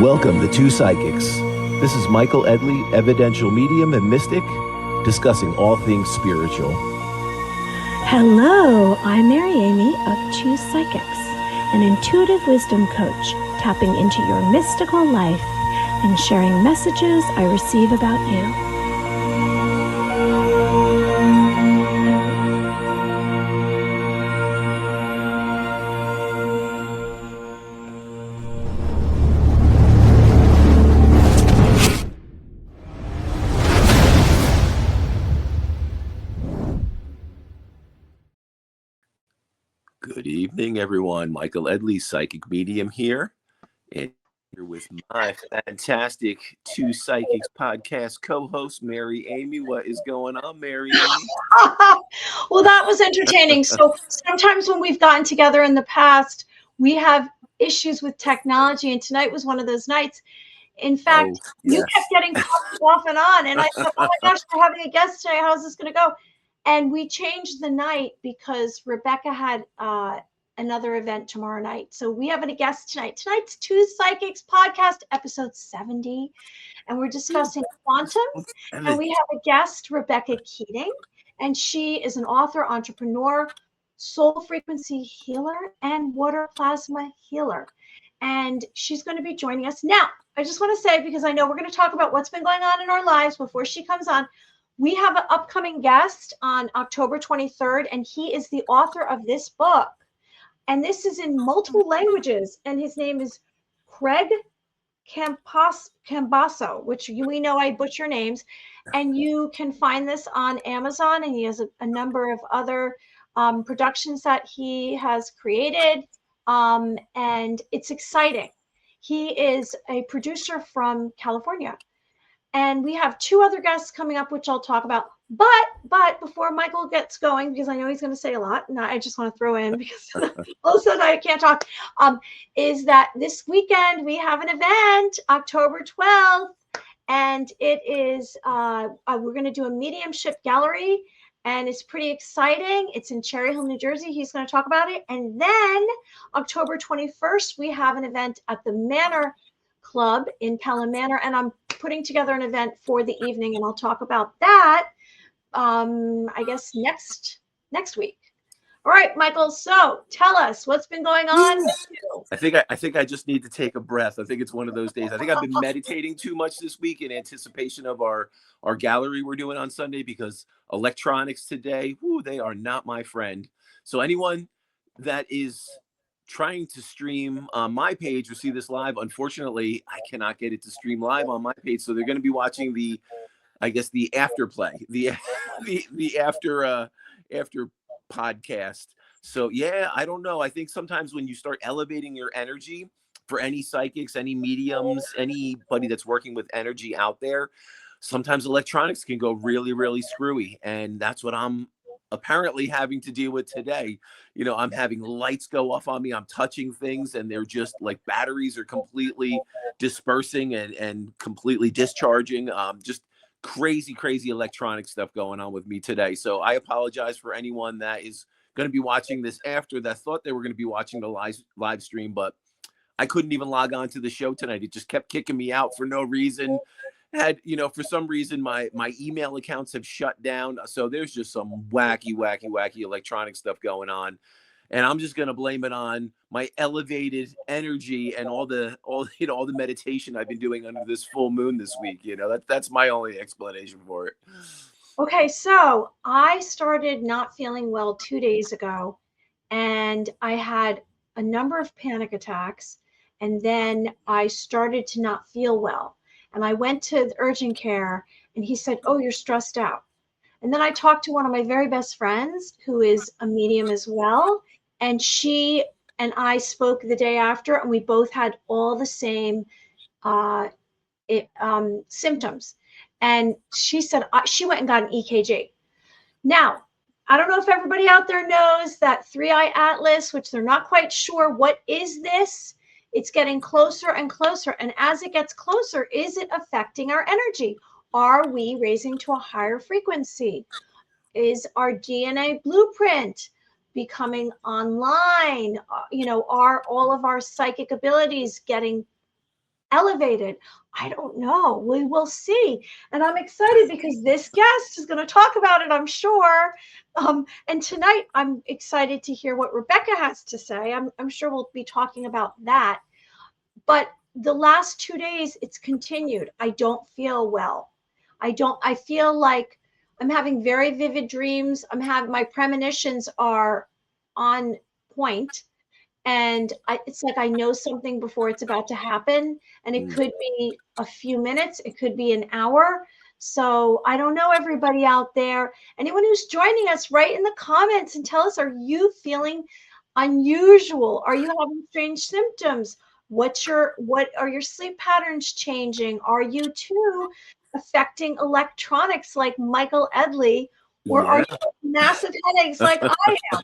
Welcome to Two Psychics. This is Michael Edley, Evidential medium and mystic, discussing all things spiritual. Hello, I'm Mary Amy of Two Psychics, an intuitive wisdom coach, tapping into your mystical life and sharing messages I receive about you. Good evening, everyone. Michael Edley, psychic medium here, and here with my fantastic Two Psychics podcast co-host, Mary Amy. What is going on, Mary Amy? Well, that was entertaining. So sometimes when we've gotten together in the past, we have issues with technology, and tonight was one of those nights. In fact, you kept getting popped off and on, and I said, oh my gosh, we're having a guest tonight. How's this going to go? And we changed the night because Rebecca had another event tomorrow night. So we have a guest tonight. Tonight's Two Psychics podcast, episode 70. And we're discussing quantum. And we have a guest, Rebecca Keating. And she is an author, entrepreneur, soul frequency healer, and water plasma healer. And she's going to be joining us. Now, I just want to say, because I know we're going to talk about what's been going on in our lives before she comes on, we have an upcoming guest on October 23rd, and he is the author of this book. And this is in multiple languages, and his name is Craig Cambasso, which we know I butcher names. And you can find this on Amazon, and he has a number of other productions that he has created, and it's exciting. He is a producer from California. And we have two other guests coming up, which I'll talk about. But before Michael gets going, because I know he's going to say a lot, and I just want to throw in because all of a sudden I can't talk, is that this weekend we have an event, October 12th, and it is, we're going to do a mediumship gallery, and it's pretty exciting. It's in Cherry Hill, New Jersey. He's going to talk about it. And then October 21st, we have an event at the Manor Club in Pelham Manor, and I'm putting together an event for the evening, and I'll talk about that I guess next week. All right, Michael, so tell us what's been going on with you. I think I just need to take a breath. I think it's one of those days. I think I've been meditating too much this week in anticipation of our gallery we're doing on Sunday, because electronics today, they are not my friend. So anyone that is trying to stream on my page or see this live, unfortunately, I cannot get it to stream live on my page. So they're going to be watching the afterplay, the after podcast. So yeah, I don't know. I think sometimes when you start elevating your energy for any psychics, any mediums, anybody that's working with energy out there, sometimes electronics can go really, really screwy. And that's what I'm apparently having to deal with today. You know, I'm having lights go off on me. I'm touching things, and they're just like batteries are completely dispersing and completely discharging. Just crazy electronic stuff going on with me today. So I apologize for anyone that is going to be watching this after, that thought they were going to be watching the live stream, but I couldn't even log on to the show tonight. It just kept kicking me out for no reason. For some reason, my email accounts have shut down. So there's just some wacky electronic stuff going on. And I'm just going to blame it on my elevated energy and all the meditation I've been doing under this full moon this week. That's my only explanation for it. Okay, so I started not feeling well 2 days ago, and I had a number of panic attacks, and then I started to not feel well. And I went to the urgent care, and he said, "Oh, you're stressed out." And then I talked to one of my very best friends who is a medium as well. And she and I spoke the day after, and we both had all the same symptoms. And she said she went and got an EKG. Now, I don't know if everybody out there knows that 3-eye atlas, which they're not quite sure what is this. It's getting closer and closer. And as it gets closer, is it affecting our energy? Are we raising to a higher frequency? Is our DNA blueprint becoming online? Are all of our psychic abilities getting elevated? I don't know. We will see. And I'm excited because this guest is going to talk about it, I'm sure. And tonight, I'm excited to hear what Rebecca has to say. I'm sure we'll be talking about that. But the last 2 days, it's continued. I don't feel well. I feel like I'm having very vivid dreams. My premonitions are on point. And it's like I know something before it's about to happen. And it could be a few minutes, it could be an hour. So I don't know, everybody out there. Anyone who's joining us, write in the comments and tell us, are you feeling unusual? Are you having strange symptoms? What are your sleep patterns changing? Are you too affecting electronics like Michael Edley? Or are Yeah. you having massive headaches like I am?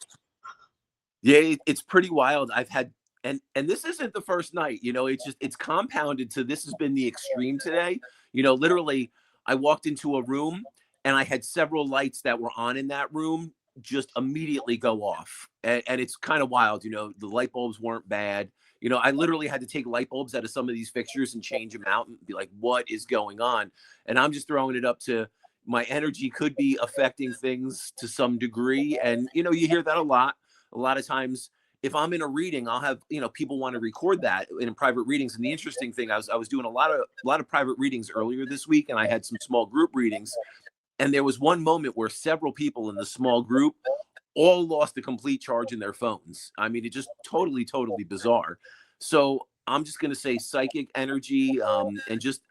Yeah, it's pretty wild. I've had, and this isn't the first night, it's compounded to this has been the extreme today. Literally, I walked into a room and I had several lights that were on in that room just immediately go off. And it's kind of wild, the light bulbs weren't bad. I literally had to take light bulbs out of some of these fixtures and change them out and be like, what is going on? And I'm just throwing it up to my energy could be affecting things to some degree. And, you hear that a lot. A lot of times, if I'm in a reading, I'll have, people want to record that in private readings. And the interesting thing, I was doing a lot of private readings earlier this week, and I had some small group readings. And there was one moment where several people in the small group all lost a complete charge in their phones. I mean, it just totally bizarre. So I'm just going to say psychic energy, and just,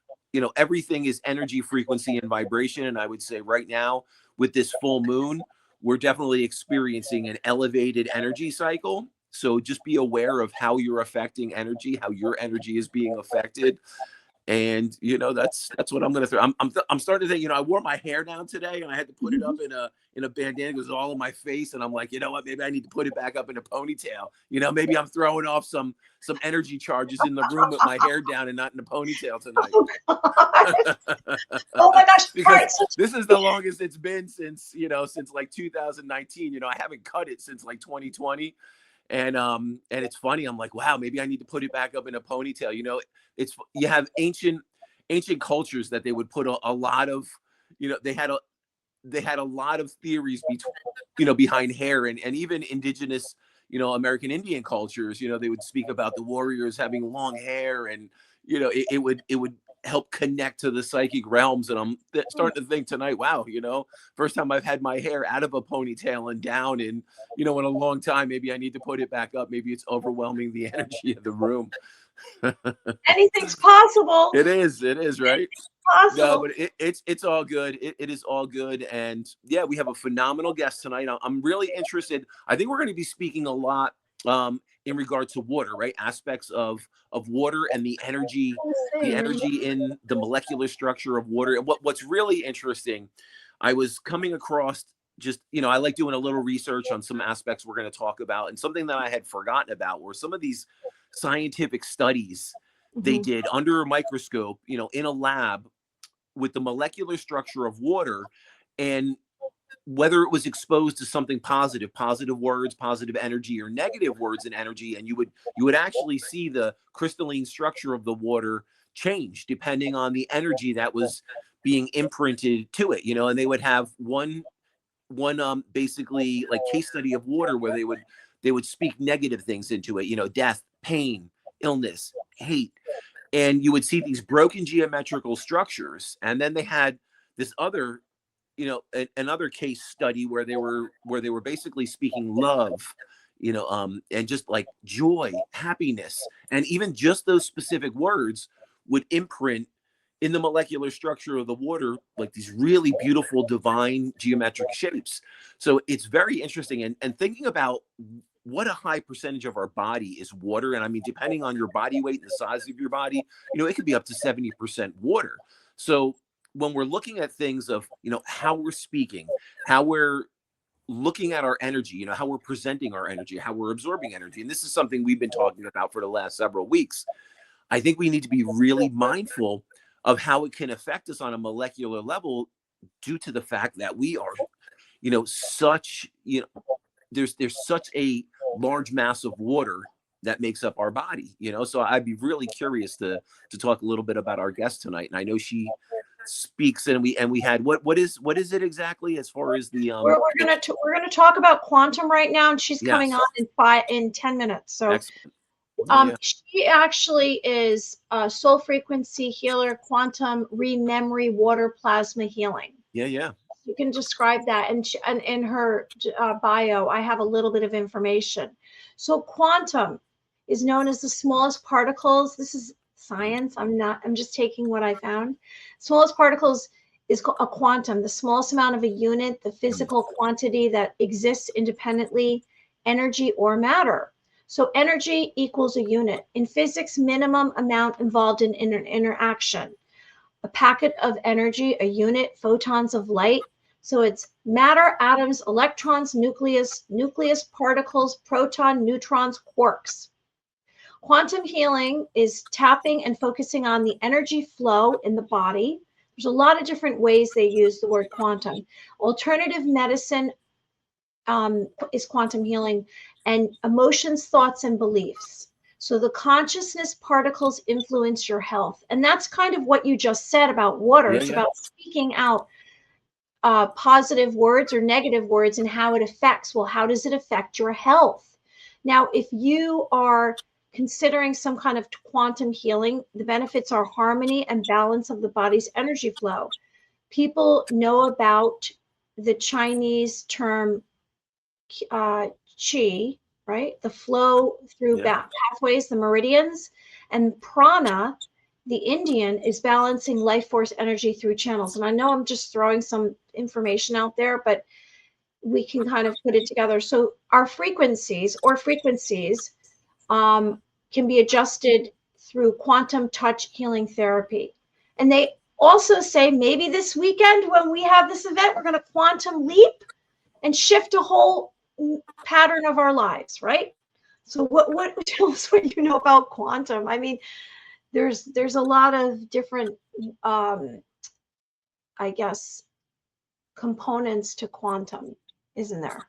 everything is energy, frequency, and vibration. And I would say right now with this full moon, we're definitely experiencing an elevated energy cycle. So just be aware of how you're affecting energy, how your energy is being affected. And, that's what I'm going to throw. I'm starting to think, I wore my hair down today and I had to put it up in a bandana. It was all in my face. And I'm like, you know what, maybe I need to put it back up in a ponytail. Maybe I'm throwing off some energy charges in the room with my hair down and not in a ponytail tonight. Oh my gosh. Because this is the longest it's been since like 2019. I haven't cut it since like 2020. And it's funny. I'm like, wow, maybe I need to put it back up in a ponytail. You have ancient cultures that they would put a lot of, they had a lot of theories behind hair, and even indigenous, American Indian cultures, they would speak about the warriors having long hair, and, it would help connect to the psychic realms. And I'm starting to think tonight, wow, first time I've had my hair out of a ponytail and down in a long time. Maybe I need to put it back up. Maybe it's overwhelming the energy of the room. Anything's possible. It is right. Possible. No, but it's all good. It is all good. And yeah, we have a phenomenal guest tonight. I'm really interested. I think we're going to be speaking a lot in regard to water, right? Aspects of water and the energy in the molecular structure of water. And what's really interesting, I was coming across just, I like doing a little research on some aspects we're going to talk about, and something that I had forgotten about were some of these scientific studies they did under a microscope, in a lab with the molecular structure of water, and whether it was exposed to something positive words, positive energy, or negative words and energy. And you would actually see the crystalline structure of the water change depending on the energy that was being imprinted to it, and they would have one basically like case study of water where they would speak negative things into it, death, pain, illness, hate. And you would see these broken geometrical structures. And then they had this other, another case study where they were basically speaking love, and just like joy, happiness, and even just those specific words would imprint in the molecular structure of the water, like these really beautiful divine geometric shapes. So it's very interesting. And thinking about what a high percentage of our body is water. And I mean, depending on your body weight and the size of your body, it could be up to 70% water. So when we're looking at things of, how we're speaking, how we're looking at our energy, how we're presenting our energy, how we're absorbing energy. And this is something we've been talking about for the last several weeks. I think we need to be really mindful of how it can affect us on a molecular level due to the fact that we are, such, there's such a large mass of water that makes up our body, so I'd be really curious to talk a little bit about our guest tonight. And I know she speaks, and we had what is it exactly as far as the we're gonna talk about quantum right now, and she's coming yes, on in 10 minutes. So excellent. Yeah, she actually is a soul frequency healer, quantum ReMemory, water plasma healing. yeah. You can describe that, and in her bio, I have a little bit of information. So quantum is known as the smallest particles. This is science. I'm just taking what I found. Smallest particles is a quantum, the smallest amount of a unit, the physical quantity that exists independently, energy or matter. So energy equals a unit. In physics, minimum amount involved in an interaction. A packet of energy, a unit, photons of light. So it's matter, atoms, electrons, nucleus, particles, proton, neutrons, quarks. Quantum healing is tapping and focusing on the energy flow in the body. There's a lot of different ways they use the word quantum. Alternative medicine is quantum healing, and emotions, thoughts, and beliefs. So the consciousness particles influence your health. And that's kind of what you just said about water. It's about speaking out positive words or negative words and how it affects. Well, how does it affect your health? Now, if you are considering some kind of quantum healing, the benefits are harmony and balance of the body's energy flow. People know about the Chinese term qi, right? The flow through pathways, the meridians, and prana, the Indian, is balancing life force energy through channels. And I know I'm just throwing some information out there, but we can kind of put it together. So our frequencies can be adjusted through quantum touch healing therapy. And they also say maybe this weekend when we have this event, we're going to quantum leap and shift a whole pattern of our lives, right? So what tell us what you know about quantum? I mean, there's a lot of different I guess components to quantum, isn't there?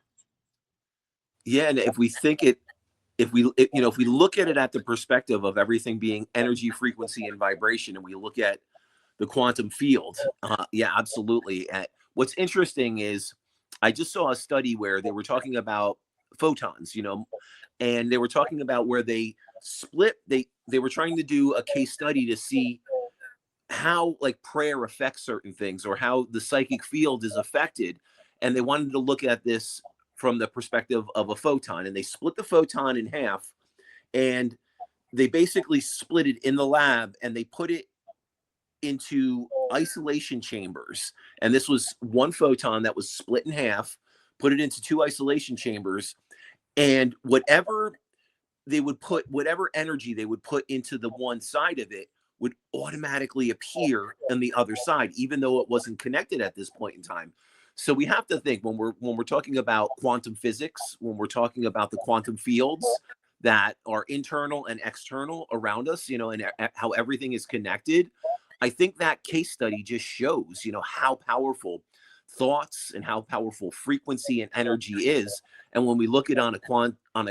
Yeah, and if we look at it at the perspective of everything being energy, frequency, and vibration, and we look at the quantum field, yeah, absolutely. What's interesting is I just saw a study where they were talking about photons, and they were talking about where they split. They were trying to do a case study to see how like prayer affects certain things or how the psychic field is affected, and they wanted to look at this from the perspective of a photon, and they split the photon in half, and they basically split it in the lab, and they put it into isolation chambers. And this was one photon that was split in half, put it into two isolation chambers, and whatever energy they would put into the one side of it would automatically appear on the other side, even though it wasn't connected at this point in time. So we have to think when we're talking about quantum physics, when we're talking about the quantum fields that are internal and external around us, and how everything is connected. I think that case study just shows, how powerful thoughts and how powerful frequency and energy is. And when we look at on a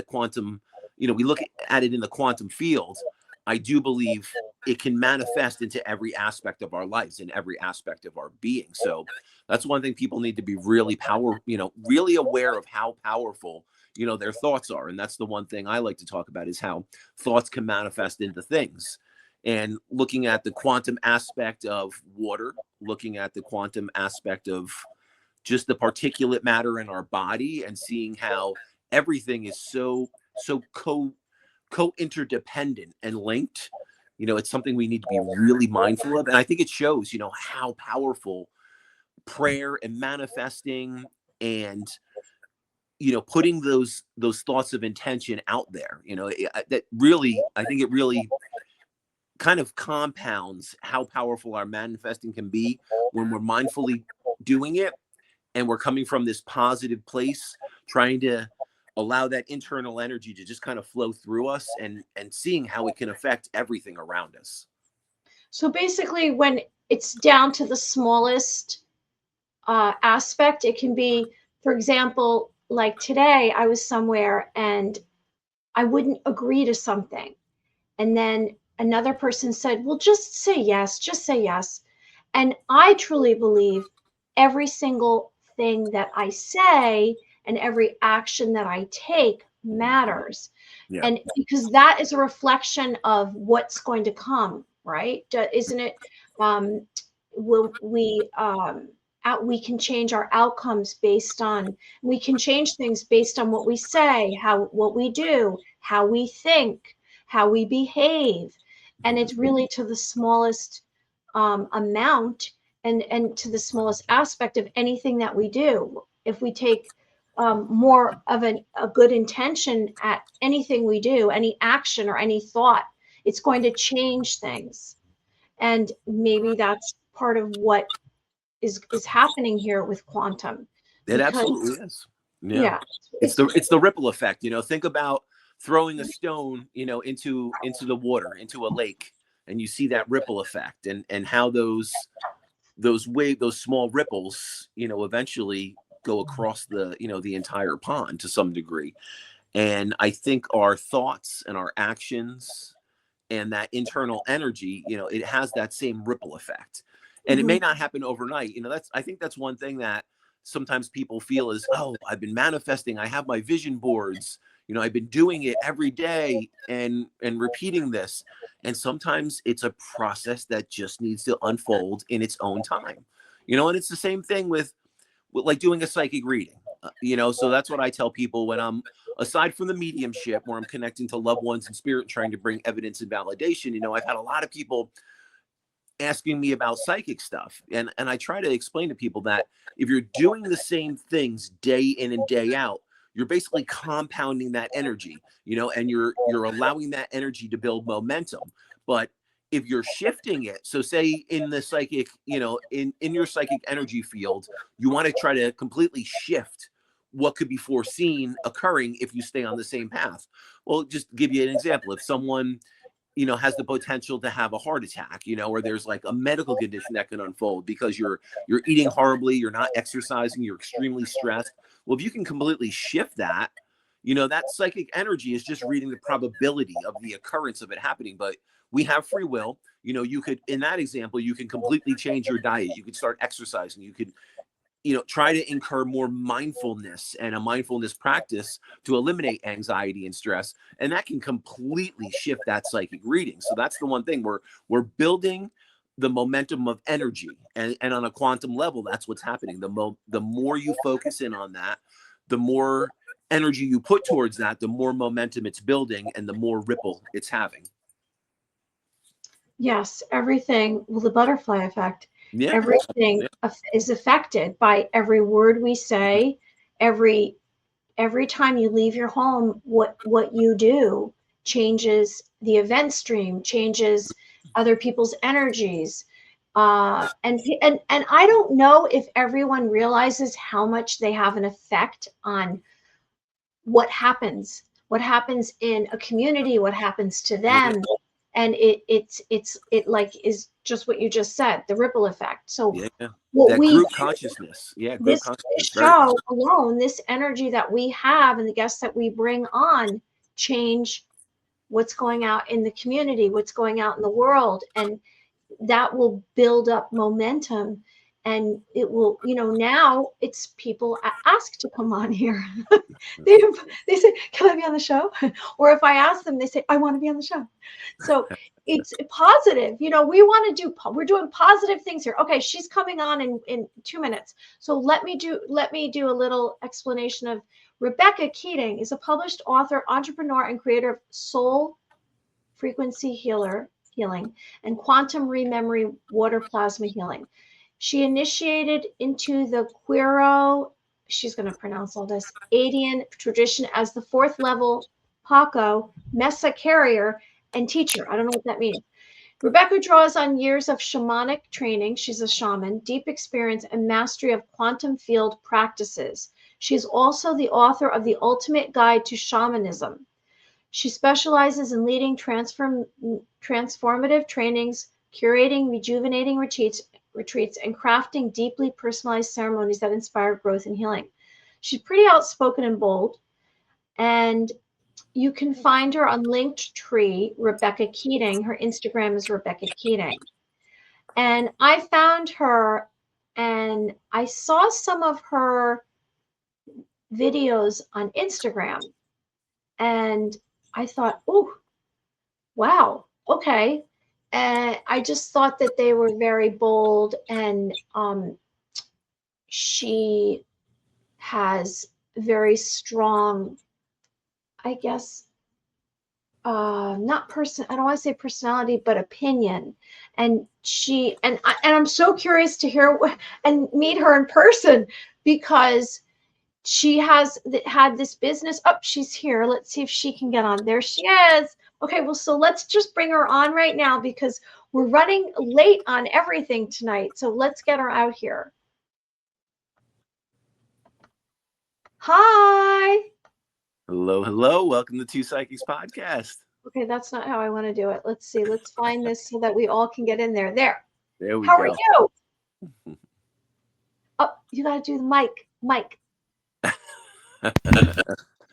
quantum, we look at it in the quantum field, I do believe it can manifest into every aspect of our lives and every aspect of our being. So that's one thing people need to be really really aware of how powerful, their thoughts are. And that's the one thing I like to talk about is how thoughts can manifest into things. And looking at the quantum aspect of water, looking at the quantum aspect of just the particulate matter in our body, and seeing how everything is so co-interdependent and linked. It's something we need to be really mindful of. And I think it shows, how powerful prayer and manifesting and, putting those thoughts of intention out there, that really, I think it really kind of compounds how powerful our manifesting can be when we're mindfully doing it, and we're coming from this positive place, trying to allow that internal energy to just kind of flow through us, and seeing how it can affect everything around us. So basically, when it's down to the smallest aspect, it can be, for example, like today I was somewhere and I wouldn't agree to something. And then another person said, well, just say yes, just say yes. And I truly believe every single thing that I say and every action that I take matters. Yeah. And because that is a reflection of what's going to come, right? Isn't it? Um, will we we can change our outcomes based on, we can change things based on what we say, what we do, how we think, how we behave. And it's really to the smallest amount and to the smallest aspect of anything that we do. If we take more of a good intention at anything we do, any action or any thought, it's going to change things. And maybe that's part of what is happening here with quantum, It because absolutely is. Yeah. yeah, It's the ripple effect. Think about throwing a stone, into the water, into a lake, and you see that ripple effect, and how those small ripples, eventually go across the entire pond to some degree. And I think our thoughts and our actions and that internal energy, it has that same ripple effect. And it may not happen overnight. I think that's one thing that sometimes people feel is, oh, I've been manifesting, I have my vision boards, I've been doing it every day and repeating this. And sometimes it's a process that just needs to unfold in its own time. And it's the same thing with like doing a psychic reading. So that's what I tell people when I'm, aside from the mediumship where I'm connecting to loved ones in spirit, trying to bring evidence and validation. I've had a lot of people asking me about psychic stuff, and I try to explain to people that if you're doing the same things day in and day out, you're basically compounding that energy, and you're allowing that energy to build momentum. But if you're shifting it, so say in the psychic, in your psychic energy field, you want to try to completely shift what could be foreseen occurring if you stay on the same path. Well, just to give you an example, if someone has the potential to have a heart attack, or there's like a medical condition that can unfold because you're eating horribly, you're not exercising, you're extremely stressed. Well, if you can completely shift that, that psychic energy is just reading the probability of the occurrence of it happening. But we have free will. You could, in that example, you can completely change your diet. You could start exercising. You could, try to incur more mindfulness and a mindfulness practice to eliminate anxiety and stress. And that can completely shift that psychic reading. So that's the one thing we're building the momentum of energy. And on a quantum level, that's what's happening. The more you focus in on that, the more energy you put towards that, the more momentum it's building and the more ripple it's having. Yes, everything, well, the butterfly effect, Yeah. everything is affected by every word we say, every time you leave your home, what you do changes the event stream, changes other people's energies. And I don't know if everyone realizes how much they have an effect on what happens in a community, what happens to them. And it like is just what you just said, the ripple effect. So Yeah. what That we group consciousness. Yeah. Group this consciousness. show alone, this energy that we have and the guests that we bring on change what's going out in the community, what's going out in the world, and that will build up momentum. And it will, now it's people ask to come on here. they say, can I be on the show? Or if I ask them, they say, I want to be on the show. So it's positive. We're doing positive things here. Okay, she's coming on in 2 minutes. So let me do a little explanation of Rebecca Keating is a published author, entrepreneur, and creator of soul frequency healing and quantum ReMemory water plasma healing. She initiated into the Quiro, she's going to pronounce all this, Andean tradition as the fourth level Paqo, mesa carrier, and teacher. I don't know what that means. Rebecca draws on years of shamanic training. She's a shaman, deep experience, and mastery of quantum field practices. She's also the author of The Ultimate Guide to Shamanism. She specializes in leading transformative trainings, curating rejuvenating retreats, and crafting deeply personalized ceremonies that inspire growth and healing. She's pretty outspoken and bold, and you can find her on Linktree, Rebecca Keating. Her Instagram is Rebecca Keating. And I found her and I saw some of her videos on Instagram. And I thought, oh, wow, okay. And I just thought that they were very bold, and she has very strong, I guess, not person, I don't want to say personality, but opinion. And I'm so curious to hear and meet her in person, because she has had this business. Oh, she's here. Let's see if she can get on. There she is. Okay, well, so let's just bring her on right now, because we're running late on everything tonight. So let's get her out here. Hi. Hello, hello. Welcome to Two Psychics Podcast. Okay, that's not how I want to do it. Let's see. Let's find this so that we all can get in there. There we How go. are you? Oh, you got to do the mic.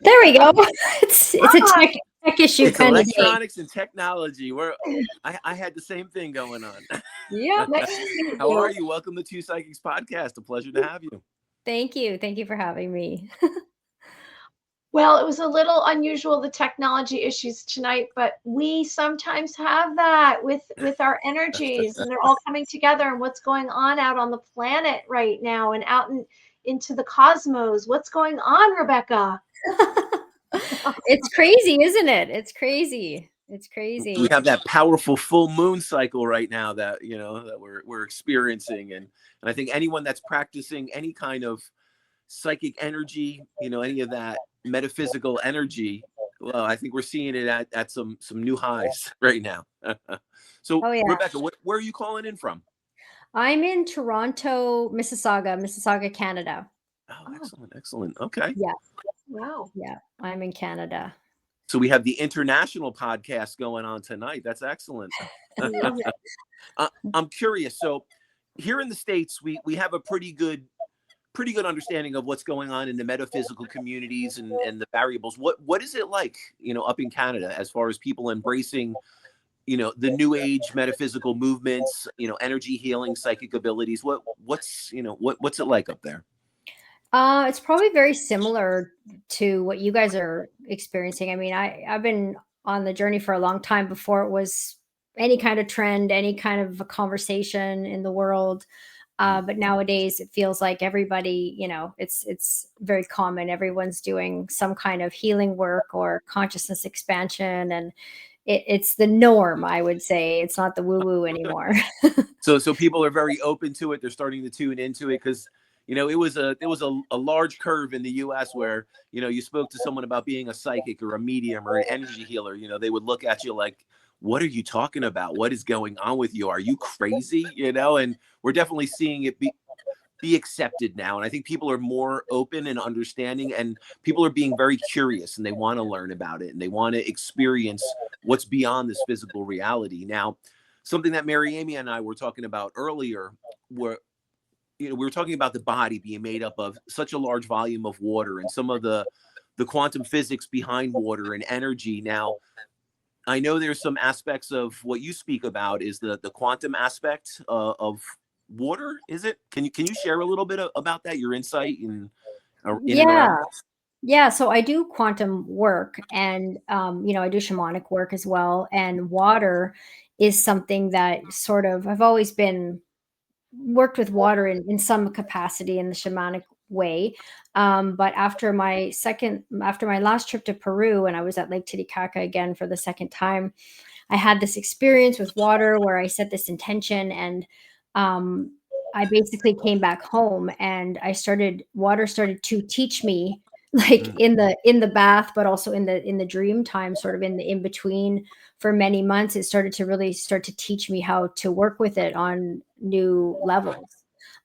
There we go. It's a tech issue It's kind of day. electronics and technology. I had the same thing going on. Yeah. How are you? Welcome to Two Psychics Podcast. A pleasure to have you. Thank you. Thank you for having me. Well, it was a little unusual, the technology issues tonight, but we sometimes have that with our energies, and they're all coming together, and what's going on out on the planet right now and out into the cosmos. What's going on, Rebecca? It's crazy, isn't it? It's crazy. It's crazy. We have that powerful full moon cycle right now that we're experiencing, and I think anyone that's practicing any kind of psychic energy, any of that metaphysical energy, well, I think we're seeing it at some new highs right now. So, Oh, yeah. Rebecca, where are you calling in from? I'm in Toronto, Mississauga, Canada. Oh, excellent. Okay. Yeah. Wow. Yeah, I'm in Canada. So we have the international podcast going on tonight. That's excellent. I love it. I'm curious. So here in the States, we have a pretty good understanding of what's going on in the metaphysical communities and the variables. What is it like, up in Canada, as far as people embracing, the new age metaphysical movements, energy healing, psychic abilities? What's it like up there? It's probably very similar to what you guys are experiencing. I mean, I've been on the journey for a long time before it was any kind of trend, any kind of a conversation in the world. But nowadays it feels like everybody, it's very common. Everyone's doing some kind of healing work or consciousness expansion, and it's the norm, I would say. It's not the woo-woo anymore. So people are very open to it. They're starting to tune into it, because it was a large curve in the US where, you spoke to someone about being a psychic or a medium or an energy healer, they would look at you like, what are you talking about? What is going on with you? Are you crazy? And we're definitely seeing it be accepted now. And I think people are more open and understanding, and people are being very curious, and they want to learn about it, and they want to experience what's beyond this physical reality. Now, something that Mary Amy and I were talking about earlier, we were talking about the body being made up of such a large volume of water, and some of the quantum physics behind water and energy. Now, I know there's some aspects of what you speak about is the quantum aspect of water. Is it? Can you share a little bit about that, your insight Yeah. So I do quantum work, and I do shamanic work as well. And water is something that I've always worked with water in some capacity in the shamanic way. But after my last trip to Peru, and I was at Lake Titicaca again for the second time, I had this experience with water where I set this intention, and I basically came back home, and water started to teach me, like in the bath, but also in the dream time, sort of in the in between. For many months, it started to really teach me how to work with it on new levels.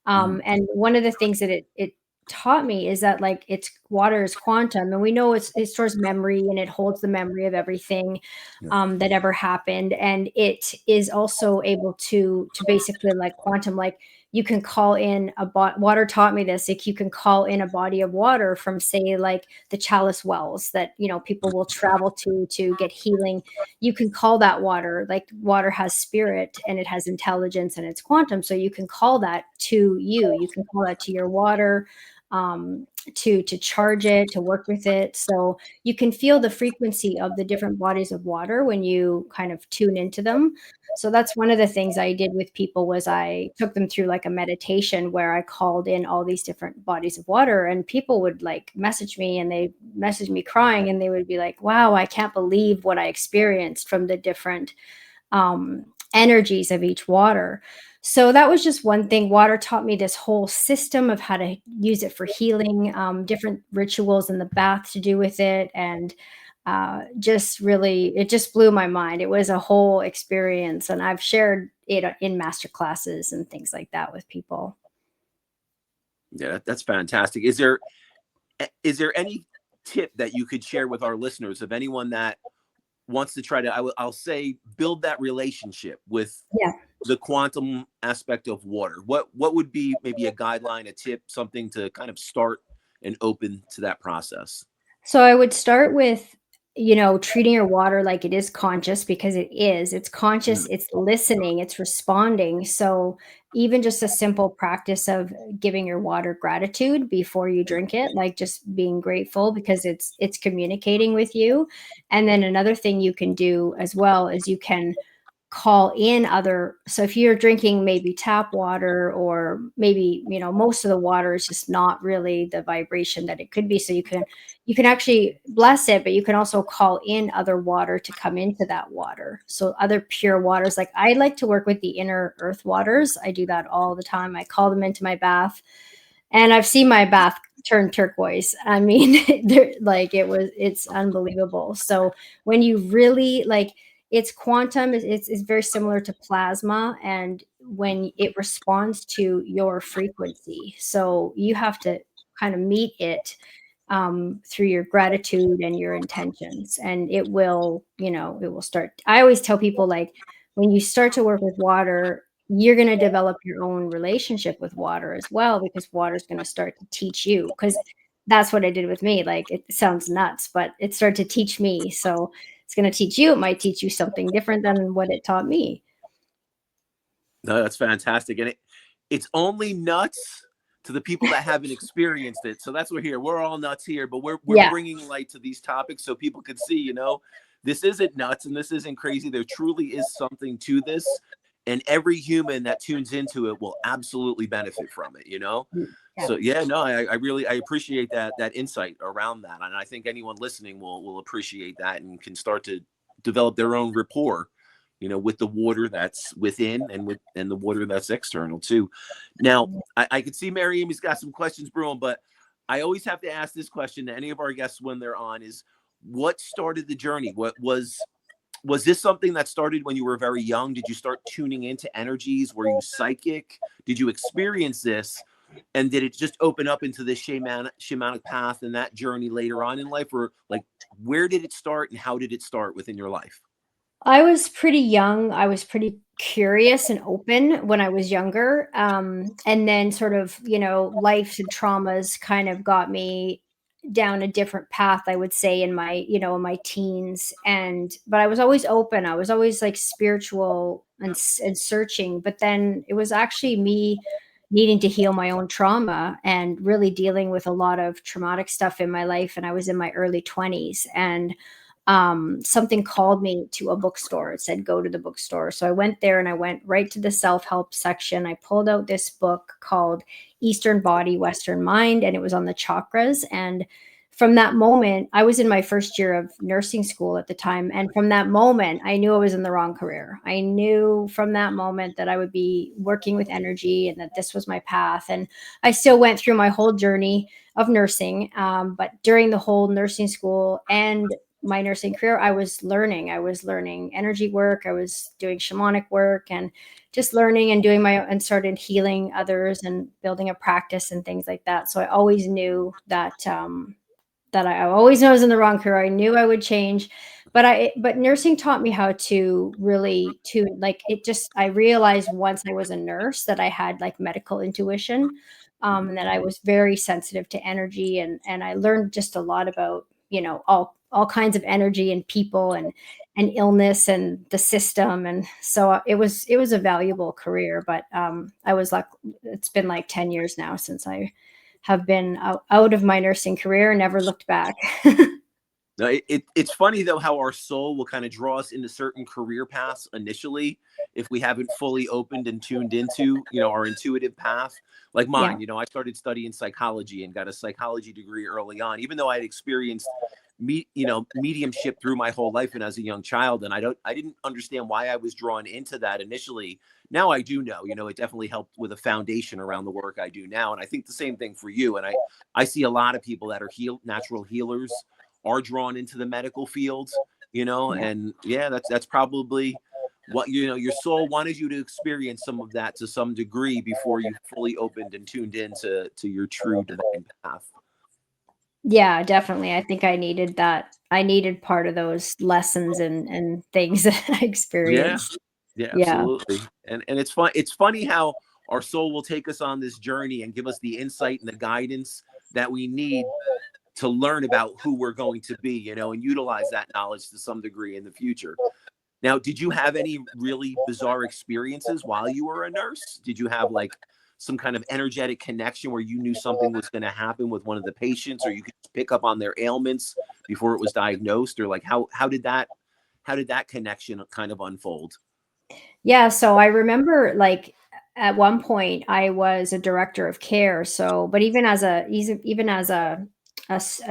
And one of the things that it taught me is that, like, water is quantum, and we know it stores memory, and it holds the memory of everything that ever happened. And it is also able to basically, like quantum, like you can call in water taught me this. Like you can call in a body of water from, say, like the Chalice wells that, people will travel to get healing. You can call that water, like water has spirit and it has intelligence and it's quantum. So you can call that to you. You can call that to your water, to charge it, to work with it. So you can feel the frequency of the different bodies of water when you kind of tune into them. So that's one of the things I did with people was I took them through like a meditation where I called in all these different bodies of water, and people would like message me, and they messaged me crying, and they would be like, wow, I can't believe what I experienced from the different energies of each water. So that was just one thing. Water taught me this whole system of how to use it for healing, different rituals in the bath to do with it. And just really, it just blew my mind. It was a whole experience. And I've shared it in master classes and things like that with people. Yeah, that's fantastic. Is there any tip that you could share with our listeners of anyone that wants to try to, I'll say, build that relationship with the quantum aspect of water? What would be maybe a guideline, a tip, something to kind of start and open to that process? So I would start with, treating your water like it is conscious, because it is. It's conscious, it's listening, it's responding. So even just a simple practice of giving your water gratitude before you drink it, like just being grateful because it's communicating with you. And then another thing you can do as well is you can call in other, so if you're drinking maybe tap water, or maybe most of the water is just not really the vibration that it could be, so you can actually bless it, but you can also call in other water to come into that water. So other pure waters, like I like to work with the inner earth waters. I do that all the time. I call them into my bath, and I've seen my bath turn turquoise. I mean, it's unbelievable. So when you really like, it's quantum, it's very similar to plasma, and when it responds to your frequency, so you have to kind of meet it through your gratitude and your intentions, and it will start. I always tell people, like, when you start to work with water, you're going to develop your own relationship with water as well, because water is going to start to teach you, because that's what it did with me. Like, it sounds nuts, but it started to teach me. So it's going to teach you. It might teach you something different than what it taught me. No, that's fantastic. And it's only nuts to the people that haven't experienced it. So that's what we're all nuts here, but we're bringing light to these topics so people could see, this isn't nuts and this isn't crazy. There truly is something to this. And every human that tunes into it will absolutely benefit from it, Yeah. So I appreciate that insight around that. And I think anyone listening will appreciate that and can start to develop their own rapport, with the water that's within and the water that's external too. Now, I could see Mary Amy's got some questions brewing, but I always have to ask this question to any of our guests when they're on: is what started the journey? What was this something that started when you were very young? Did you start tuning into energies? Were you psychic? Did you experience this? And did it just open up into this shamanic path and that journey later on in life? Or like, where did it start and how did it start within your life? I was pretty young. I was pretty curious and open when I was younger. And then sort of, life and traumas kind of got me down a different path, I would say, in my, in my teens. But I was always open. I was always like spiritual and searching. But then it was actually me needing to heal my own trauma and really dealing with a lot of traumatic stuff in my life. And I was in my early 20s, and something called me to a bookstore. It said, go to the bookstore. So I went there, and I went right to the self-help section. I pulled out this book called Eastern Body, Western Mind, and it was on the chakras. And from that moment, I was in my first year of nursing school at the time. And from that moment, I knew I was in the wrong career. I knew from that moment that I would be working with energy and that this was my path. And I still went through my whole journey of nursing. But during the whole nursing school and my nursing career, I was learning energy work. I was doing shamanic work and just learning and doing and started healing others and building a practice and things like that. So I always knew that, that I always knew I was in the wrong career. I knew I would change, but nursing taught me how to really like it just I realized once I was a nurse that I had like medical intuition, and that I was very sensitive to energy, and I learned just a lot about, all kinds of energy and people and illness and the system. And so it was a valuable career, but I was like, it's been like 10 years now since I have been out of my nursing career and never looked back. No, it's funny though how our soul will kind of draw us into certain career paths initially if we haven't fully opened and tuned into, our intuitive path. Like Yeah. mine, I started studying psychology and got a psychology degree early on, even though I had experienced mediumship through my whole life and as a young child. And I didn't understand why I was drawn into that initially. Now I do know, it definitely helped with a foundation around the work I do now. And I think the same thing for you. And I see a lot of people that are natural healers are drawn into the medical fields, Yeah. and yeah, that's probably what, your soul wanted you to experience some of that to some degree before you fully opened and tuned into your true divine path. Yeah, definitely. I think I needed that. I needed part of those lessons and things that I Yeah, experienced. yeah, Yeah. absolutely. And it's funny how our soul will take us on this journey and give us the insight and the guidance that we need to learn about who we're going to be, and utilize that knowledge to some degree in the future. Now, did you have any really bizarre experiences while you were a nurse? Did you have like some kind of energetic connection where you knew something was going to happen with one of the patients, or you could pick up on their ailments before it was diagnosed, or like how did that connection kind of unfold? Yeah, so I remember like at one point I was a director of care. So, but even as a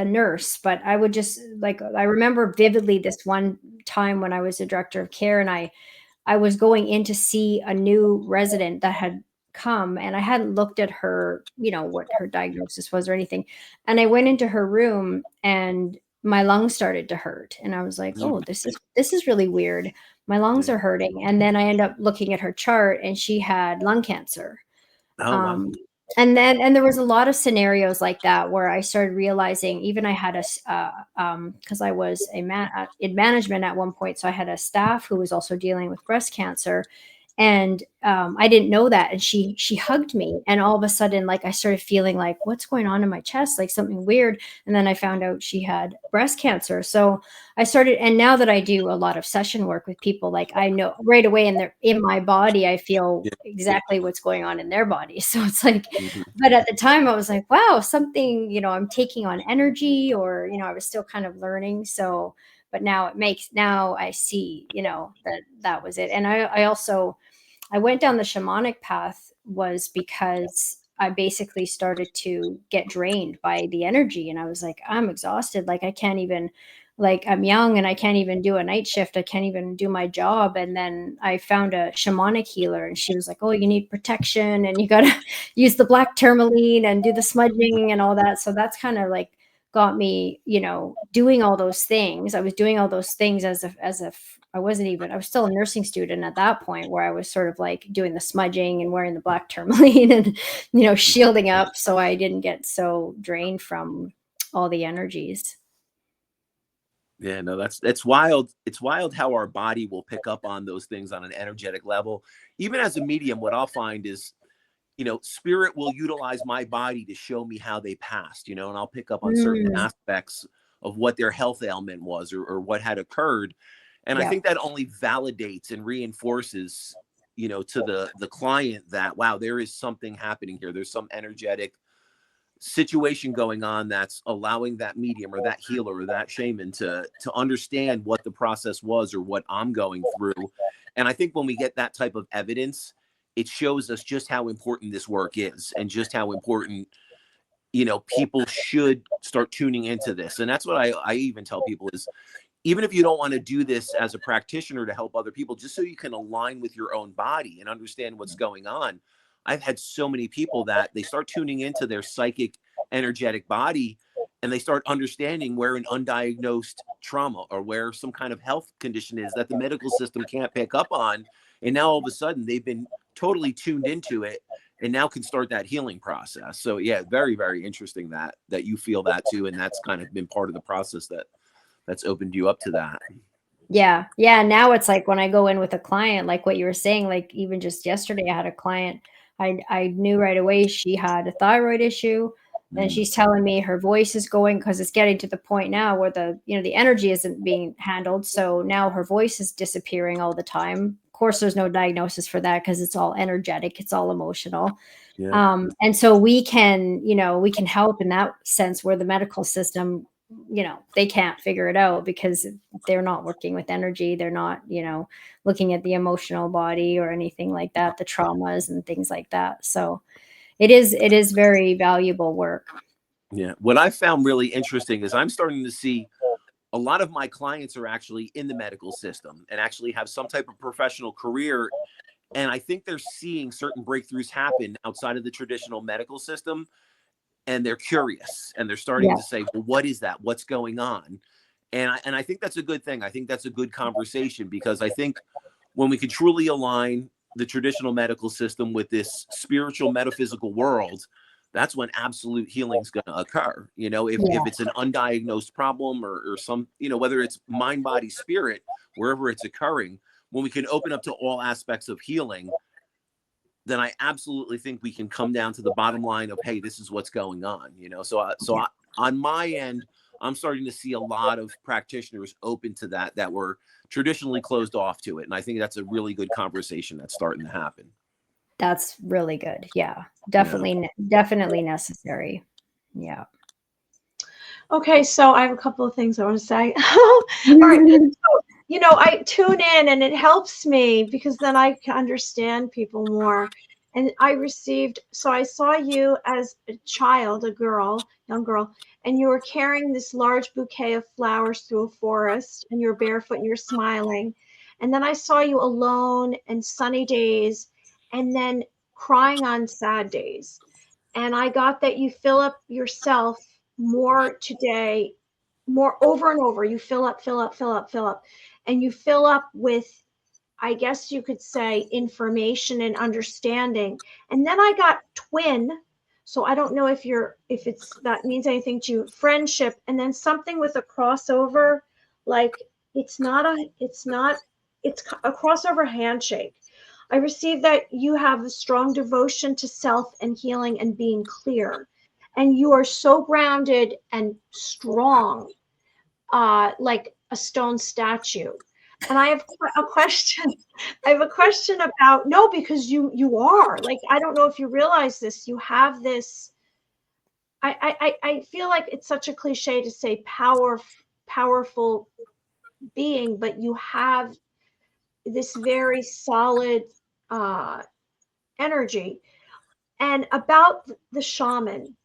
nurse, but I would just like I remember vividly this one time when I was a director of care, and I was going in to see a new resident that had come, and I hadn't looked at her, what her diagnosis was or anything. And I went into her room and my lungs started to hurt. And I was like, Mhm. "Oh, this is really weird. My lungs Yeah. are hurting." And then I end up looking at her chart and she had lung cancer. Oh wow. Um, and there was a lot of scenarios like that where I started realizing, even I had because I was in management at one point, so I had a staff who was also dealing with breast cancer, and I didn't know that, and she hugged me, and all of a sudden, like I started feeling like, what's going on in my chest, like something weird, and then I found out she had breast cancer. So I started, and now that I do a lot of session work with people, like I know right away in my body, I feel Yeah. exactly what's going on in their body. So it's like, Mhm. but at the time I was like, wow, something, I'm taking on energy, or, I was still kind of learning. So, but now I see, that was it. And I also, I went down the shamanic path was because I basically started to get drained by the energy. And I was like, I'm exhausted. Like, I can't even, like, I'm young and I can't even do a night shift. I can't even do my job. And then I found a shamanic healer, and she was like, oh, you need protection and you got to use the black tourmaline and do the smudging and all that. So that's kind of like got me, doing all those things. I was doing all those things I wasn't even, I was still a nursing student at that point, where I was sort of like doing the smudging and wearing the black tourmaline and, shielding up so I didn't get so drained from all the energies. Yeah, no, that's wild. It's wild how our body will pick up on those things on an energetic level. Even as a medium, what I'll find is, spirit will utilize my body to show me how they passed, and I'll pick up on certain Mm, aspects of what their health ailment was, or what had occurred. And I yeah. think that only validates and reinforces, to the client that, wow, there is something happening here. There's some energetic situation going on that's allowing that medium or that healer or that shaman to understand what the process was or what I'm going through. And I think when we get that type of evidence, it shows us just how important this work is, and just how important, people should start tuning into this. And that's what I even tell people is, even if you don't want to do this as a practitioner to help other people, just so you can align with your own body and understand what's going on. I've had so many people that they start tuning into their psychic, energetic body, and they start understanding where an undiagnosed trauma or where some kind of health condition is that the medical system can't pick up on. And now all of a sudden they've been totally tuned into it. and now can start that healing process. So yeah, very, very interesting that you feel that too. And that's kind of been part of the process that's opened you up to that. Yeah. Yeah. Now it's like when I go in with a client, like what you were saying, like even just yesterday, I had a client, I knew right away she had a thyroid issue. And she's telling me her voice is going, because it's getting to the point now where the energy isn't being handled. So now her voice is disappearing all the time. Of course, there's no diagnosis for that because it's all energetic, it's all emotional. Yeah. And so we can help in that sense, where the medical system, they can't figure it out because they're not working with energy. They're not, looking at the emotional body or anything like that, the traumas and things like that. So it is very valuable work. Yeah. What I found really interesting is I'm starting to see a lot of my clients are actually in the medical system and actually have some type of professional career. And I think they're seeing certain breakthroughs happen outside of the traditional medical system. And they're curious and they're starting to say, well, what is that? What's going on? And I think that's a good thing. I think that's a good conversation, because I think when we can truly align the traditional medical system with this spiritual metaphysical world, that's when absolute healing is going to occur. If it's an undiagnosed problem or some, whether it's mind, body, spirit, wherever it's occurring, when we can open up to all aspects of healing, then I absolutely think we can come down to the bottom line of, hey, this is what's going on. On my end, I'm starting to see a lot of practitioners open to that were traditionally closed off to it. And I think that's a really good conversation that's starting to happen. That's really good. Yeah, definitely necessary. Yeah. Okay, so I have a couple of things I want to say. All right. So, I tune in and it helps me because then I can understand people more. And so I saw you as a child, young girl, and you were carrying this large bouquet of flowers through a forest, and you're barefoot and you're smiling. And then I saw you alone and sunny days, and then crying on sad days. And I got that you fill up yourself more today, more over and over. You fill up, fill up, fill up, fill up. And you fill up with, I guess you could say, information and understanding. And then I got twin. So I don't know if that means anything to you. Friendship, and then something with a crossover, like it's a crossover handshake. I received that you have a strong devotion to self and healing and being clear. And you are so grounded and strong, like a stone statue. And I have a question. I have a question about, no, because you are, like, I don't know if you realize this. You have this. I feel like it's such a cliche to say powerful being, but you have this very solid energy. And about the shaman.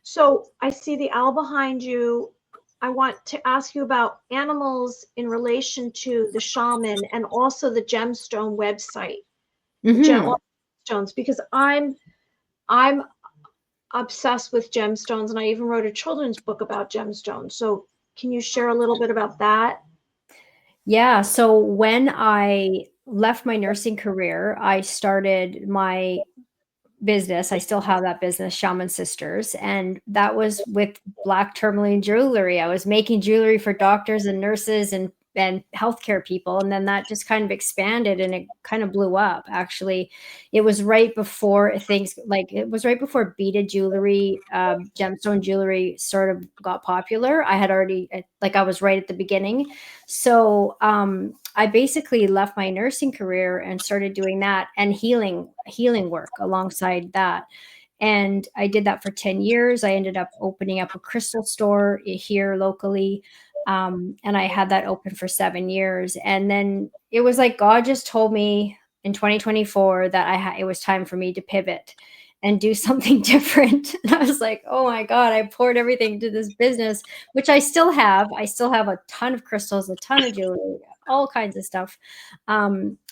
So I see the owl behind you. I want to ask you about animals in relation to the shaman and also the gemstone website, gemstones, because I'm obsessed with gemstones, and I even wrote a children's book about gemstones. So can you share a little bit about that? Yeah. So when I left my nursing career, I started my business. I still have that business, Shaman Sisters, and that was with black tourmaline jewelry. I was making jewelry for doctors and nurses and healthcare people, and then that just kind of expanded and it kind of blew up. Actually, it was right before beaded jewelry, gemstone jewelry sort of got popular. I was right at the beginning, so I basically left my nursing career and started doing that and healing work alongside that. And I did that for 10 years. I ended up opening up a crystal store here locally. And I had that open for 7 years. And then it was like God just told me in 2024 that it was time for me to pivot and do something different. And I was like, oh my God, I poured everything into this business, which I still have. I still have a ton of crystals, a ton of jewelry, all kinds of stuff.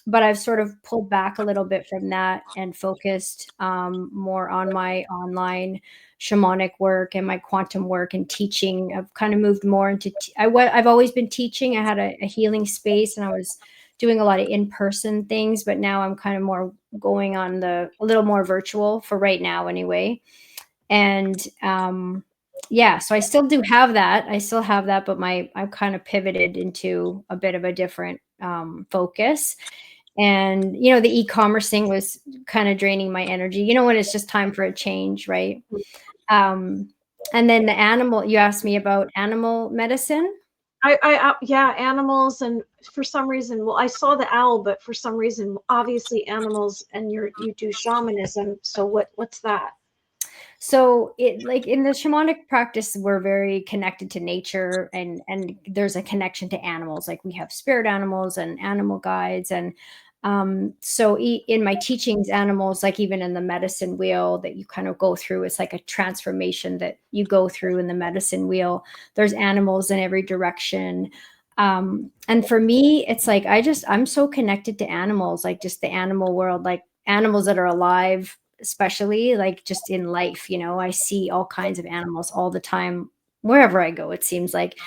But I've sort of pulled back a little bit from that and focused more on my online shamanic work and my quantum work and teaching. I've kind of moved more into, I've always been teaching. I had a healing space and I was doing a lot of in-person things, but now I'm kind of more going on a little more virtual for right now anyway. And yeah, so I still do have that. I still have that, but I've kind of pivoted into a bit of a different focus. And the e-commerce thing was kind of draining my energy. When it's just time for a change, right? And then you asked me about animal medicine. Yeah, animals, and for some reason, well, I saw the owl, but for some reason, obviously animals, and you do shamanism. So what's that? So like in the shamanic practice, we're very connected to nature, and there's a connection to animals. Like we have spirit animals and animal guides, and so in my teachings, animals, like even in the medicine wheel that you kind of go through, it's like a transformation that you go through in the medicine wheel. There's animals in every direction. And for me, it's like I'm so connected to animals, like just the animal world, like animals that are alive, especially like just in life. I see all kinds of animals all the time wherever I go. It seems like,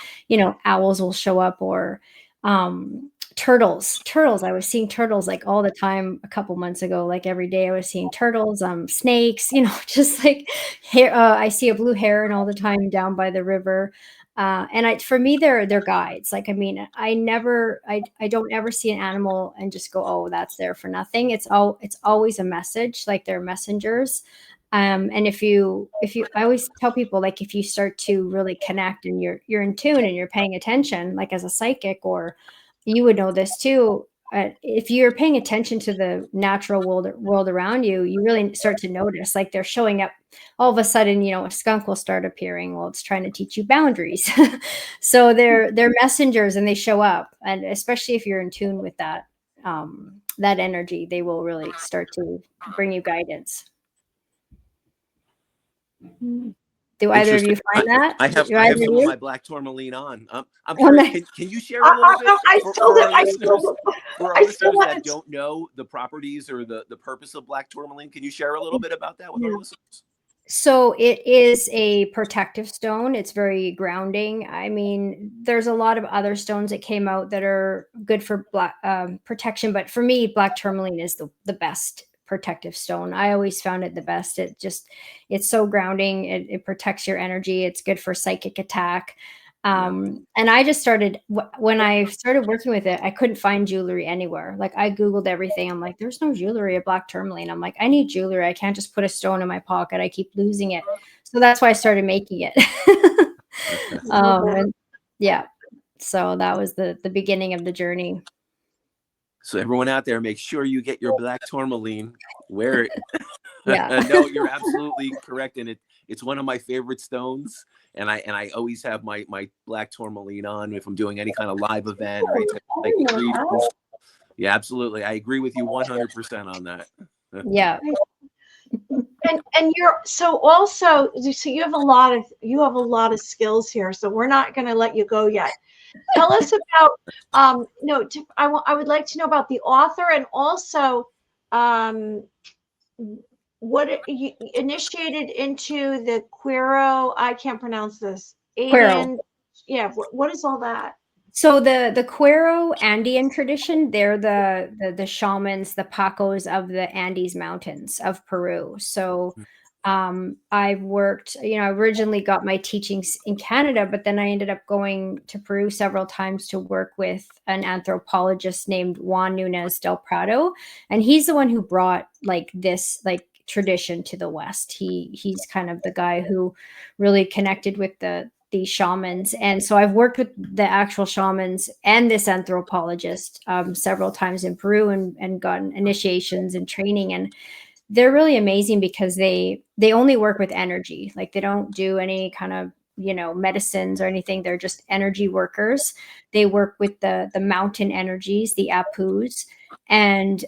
owls will show up, or turtles. I was seeing turtles like all the time a couple months ago. Like every day I was seeing turtles, snakes, just like hair. I see a blue heron all the time down by the river. And for me, they're guides. Like, I mean, I don't ever see an animal and just go, oh, that's there for nothing. It's always a message. Like they're messengers. And I always tell people, like, if you start to really connect and you're in tune and you're paying attention, like as a psychic, or you would know this too. If you're paying attention to the natural world around you, you really start to notice, like they're showing up. All of a sudden, a skunk will start appearing. Well, it's trying to teach you boundaries. So they're messengers, and they show up. And especially if you're in tune with that energy, they will really start to bring you guidance. Do either of you find that? I have some of my black tourmaline on. I'm Oh, curious, nice. can you share a little bit for our listeners that it. don't know the properties or the purpose of black tourmaline? Can you share a little bit about that with our listeners? So it is a protective stone. It's very grounding. I mean, there's a lot of other stones that came out that are good for black protection, but for me, black tourmaline is the best protective stone. I always found it the best. It's so grounding. It protects your energy. It's good for psychic attack. And I just started, when I started working with it, I couldn't find jewelry anywhere. Like I Googled everything. I'm like, there's no jewelry of black tourmaline. I'm like, I need jewelry. I can't just put a stone in my pocket. I keep losing it. So that's why I started making it. And yeah. So that was the beginning of the journey. So everyone out there, make sure you get your black tourmaline. Wear it. Yeah. No, you're absolutely correct. And it's one of my favorite stones. And I always have my black tourmaline on if I'm doing any kind of live event or like readings. Yeah, absolutely. I agree with you 100% on that. Yeah. And you're so you have a lot of skills here. So we're not going to let you go yet. Tell us about I would like to know about the author, and also what you initiated into the Quero. I can't pronounce this. Andean. Yeah. What is all that? So the Quero Andean tradition, they're the shamans, the Paqos of the Andes Mountains of Peru. So I've worked, I originally got my teachings in Canada, but then I ended up going to Peru several times to work with an anthropologist named Juan Nunez del Prado. And he's the one who brought this tradition to the West. He's kind of the guy who really connected with these shamans. And so I've worked with the actual shamans and this anthropologist several times in Peru, and gotten initiations and training. And they're really amazing because they only work with energy. Like they don't do any kind of, medicines or anything. They're just energy workers. They work with the mountain energies, the apus. And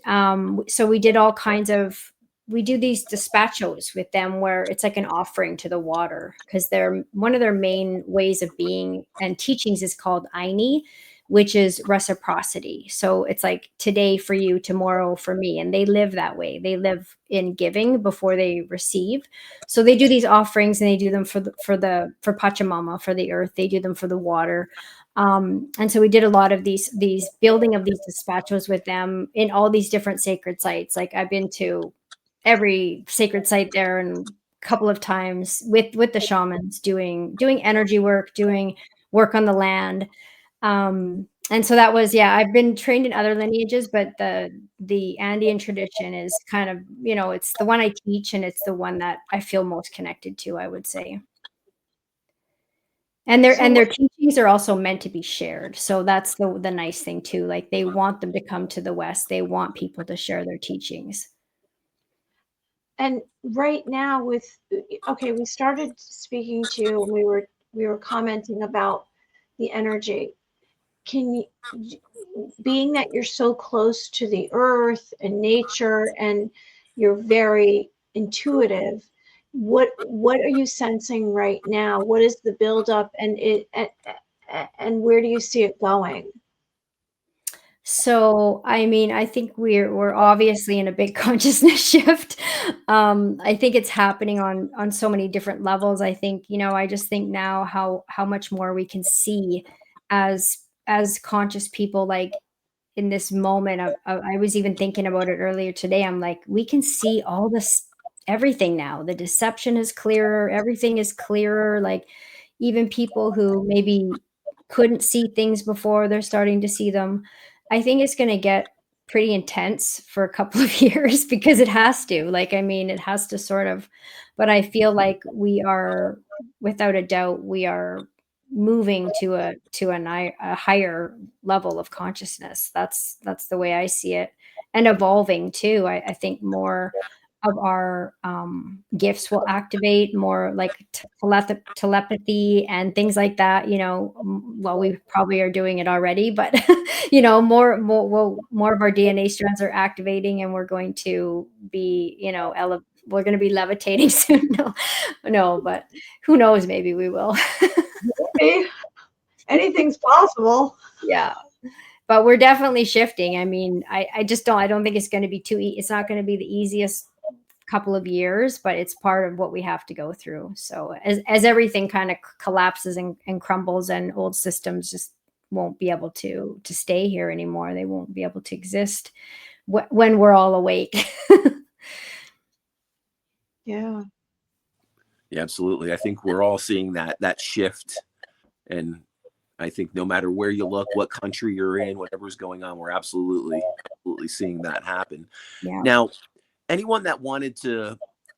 so we did all kinds of, we do these dispatchos with them where it's like an offering to the water, because they're one of their main ways of being and teachings is called Aini, which is reciprocity. So it's like today for you, tomorrow for me. And they live that way. They live in giving before they receive. So they do these offerings, and they do them for Pachamama, for the earth. They do them for the water. And so we did a lot of these building of these despachos with them in all these different sacred sites. Like I've been to every sacred site there and a couple of times with the shamans doing energy work, doing work on the land. And so that was, yeah, I've been trained in other lineages, but the Andean tradition is kind of, it's the one I teach and it's the one that I feel most connected to, I would say. And their teachings are also meant to be shared. So that's the nice thing too. Like they want them to come to the West. They want people to share their teachings. And right now we started speaking to, we were commenting about the energy. Can you, being that you're so close to the earth and nature and you're very intuitive, what are you sensing right now? What is the buildup and where do you see it going? So, I mean, I think we're obviously in a big consciousness shift. I think it's happening on so many different levels. I think, I just think now how much more we can see as conscious people, like in this moment I was even thinking about it earlier today. I'm like, we can see all this, everything now. The deception is clearer, everything is clearer. Like even people who maybe couldn't see things before, they're starting to see them. I think it's going to get pretty intense for a couple of years because it has to. Like, I mean, it has to sort of, but I feel like we are, without a doubt, we are moving to a higher level of consciousness. That's the way I see it, and evolving too. I think more of our gifts will activate, more like telepathy and things like that. Well, we probably are doing it already, but more of our DNA strands are activating, and we're going to be, we're going to be levitating soon. No, but who knows? Maybe we will. Hey, anything's possible. Yeah. But we're definitely shifting. I mean, I just don't, I don't think it's going to be it's not going to be the easiest couple of years, but it's part of what we have to go through. So as everything kind of collapses and crumbles, and old systems just won't be able to stay here anymore. They won't be able to exist when we're all awake. Yeah. Yeah, absolutely. I think we're all seeing that shift. And I think no matter where you look, what country you're in, whatever's going on, we're absolutely seeing that happen. Yeah. Now, anyone that wanted to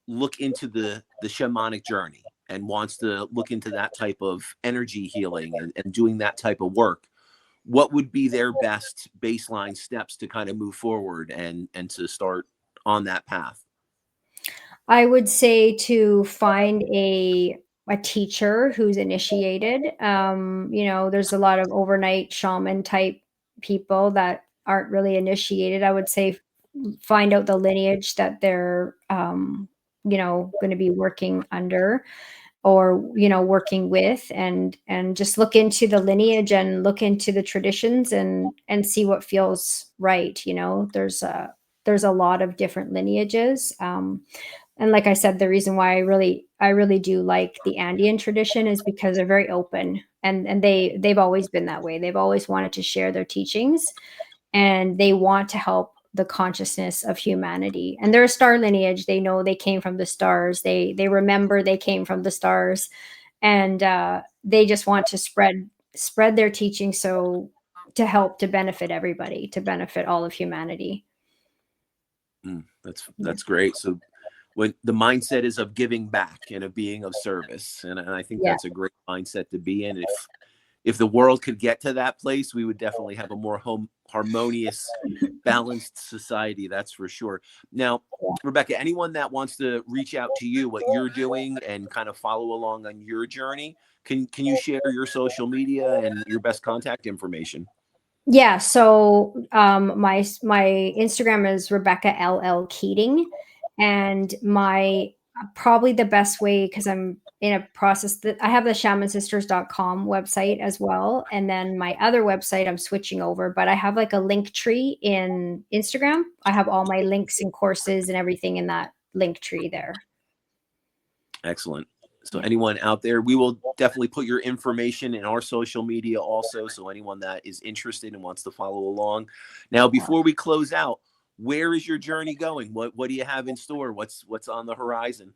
look into the shamanic journey and wants to look into that type of energy healing and doing that type of work, what would be their best baseline steps to kind of move forward and to start on that path? I would say to find a teacher who's initiated. There's a lot of overnight shaman type people that aren't really initiated. I would say find out the lineage that they're going to be working under, or working with, and just look into the lineage and look into the traditions and see what feels right. There's a lot of different lineages. And like I said, the reason why I really do like the Andean tradition is because they're very open, and they've always been that way. They've always wanted to share their teachings, and they want to help the consciousness of humanity. And they're a star lineage. They know they came from the stars. They remember they came from the stars, and they just want to spread their teaching, so to help to benefit everybody, to benefit all of humanity. That's great. So when the mindset is of giving back and of being of service, and I think that's a great mindset to be in. If the world could get to that place, we would definitely have a more harmonious, balanced society. That's for sure. Now, Rebecca, anyone that wants to reach out to you, what you're doing, and kind of follow along on your journey, can you share your social media and your best contact information? Yeah. So my Instagram is Rebecca LL Keating, and my probably the best way, because I'm in a process that I have the shamansisters.com website as well, and then my other website I'm switching over, but I have like a link tree in Instagram. I have all my links and courses and everything in that link tree there. Excellent. So anyone out there, we will definitely put your information in our social media also. So anyone that is interested and wants to follow along. Now, before we close out, where is your journey going? What do you have in store? What's on the horizon?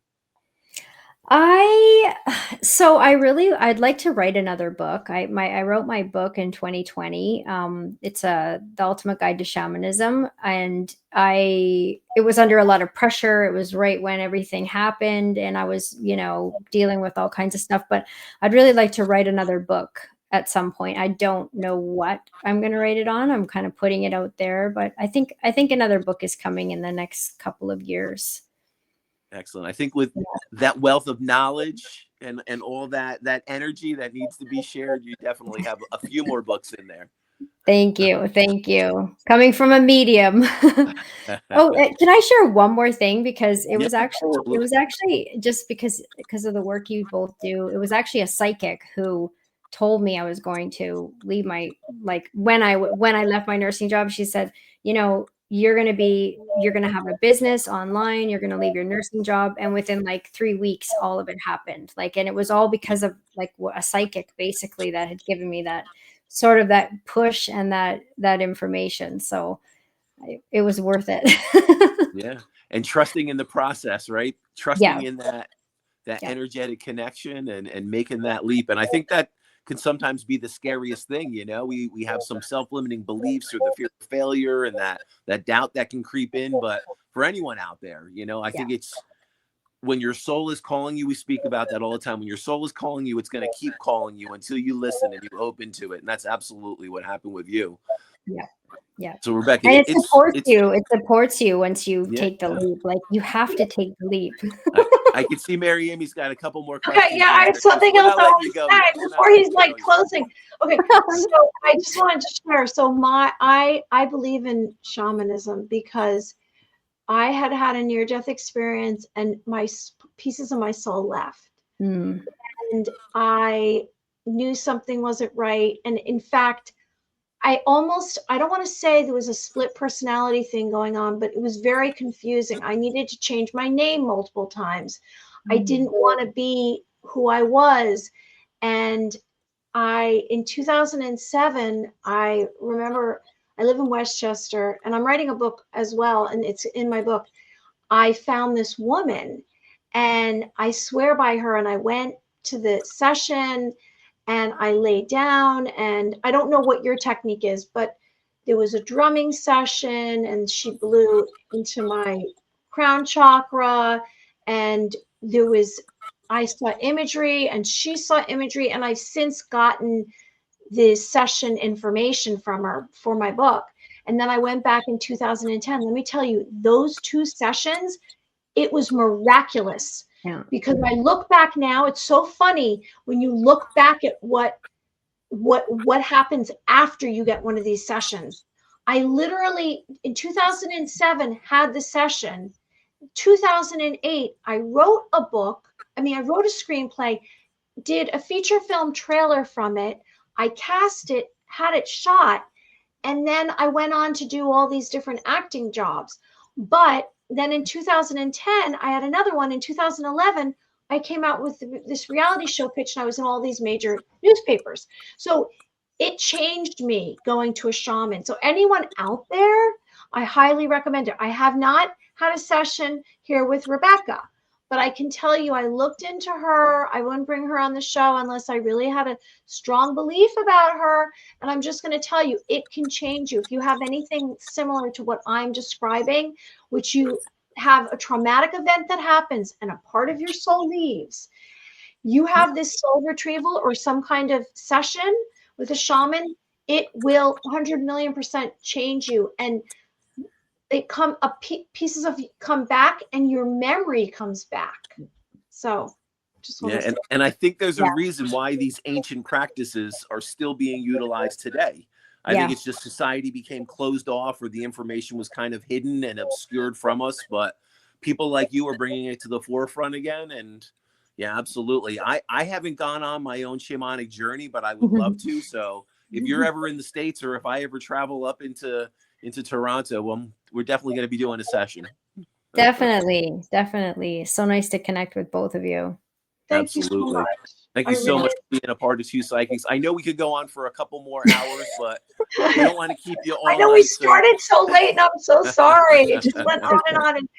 I'd like to write another book. I wrote my book in 2020. It's The Ultimate Guide to Shamanism, and it was under a lot of pressure. It was right when everything happened, and I was, dealing with all kinds of stuff, but I'd really like to write another book at some point. I don't know what I'm going to write it on. I'm kind of putting it out there, but I think another book is coming in the next couple of years. Excellent. I think with that wealth of knowledge and all that energy that needs to be shared, you definitely have a few more books in there. Thank you. Coming from a medium. Oh, can I share one more thing? Because it was actually just because of the work you both do. It was actually a psychic who told me I was going to leave when I left my nursing job. She said, you're going to have a business online. You're going to leave your nursing job. And within 3 weeks, all of it happened. And it was all because of a psychic basically that had given me that sort of that push and that information. So it was worth it. Yeah. And trusting in the process, right? Trusting in that energetic connection and making that leap. And I think that can sometimes be the scariest thing. We have some self-limiting beliefs or the fear of failure and that doubt that can creep in. But for anyone out there, I think it's when your soul is calling you, we speak about that all the time. When your soul is calling you, it's going to keep calling you until you listen and you open to it. And that's absolutely what happened with you. Yeah. So Rebecca, and it supports you once you take the leap. You have to take the leap. I can see Mary Amy's got a couple more questions. Okay, yeah, I have something else I want to say before he's closing. Okay, so I just wanted to share. So I believe in shamanism because I had a near-death experience and my pieces of my soul left. And I knew something wasn't right. And in fact, I don't want to say there was a split personality thing going on, but it was very confusing. I needed to change my name multiple times. I didn't want to be who I was. And in 2007, I remember I live in Westchester and I'm writing a book as well. And it's in my book. I found this woman and I swear by her. And I went to the session and I laid down, and I don't know what your technique is, but there was a drumming session and she blew into my crown chakra, and I saw imagery and she saw imagery, and I've since gotten the session information from her for my book. And then I went back in 2010. Let me tell you, those 2 sessions, it was miraculous. Yeah. Because I look back now, it's so funny when you look back at what happens after you get one of these sessions. I literally in 2007 had the session. 2008, I wrote a book. I wrote a screenplay, did a feature film trailer from it. I cast it, had it shot, and then I went on to do all these different acting jobs. But then in 2010, I had another one. In 2011, I came out with this reality show pitch, and I was in all these major newspapers. So it changed me going to a shaman. So anyone out there, I highly recommend it. I have not had a session here with Rebecca, but I can tell you, I looked into her. I wouldn't bring her on the show unless I really had a strong belief about her. And I'm just going to tell you, it can change you. If you have anything similar to what I'm describing, which you have a traumatic event that happens and a part of your soul leaves, you have this soul retrieval or some kind of session with a shaman, it will 100 million% change you. And pieces of you come back and your memory comes back. So just want to say. And I think there's a reason why these ancient practices are still being utilized today. I think it's just society became closed off, or the information was kind of hidden and obscured from us, but people like you are bringing it to the forefront again. And yeah, absolutely. I haven't gone on my own shamanic journey, but I would love to. So if you're ever in the States, or if I ever travel up into Toronto, we're definitely going to be doing a session. Definitely. So nice to connect with both of you. Thank you so Absolutely. much. Thank I you so really much for being a part of Two Psychics. I know we could go on for a couple more hours, but we don't want to keep you I all know we night. So started so late, and I'm so sorry. It just went on and on, and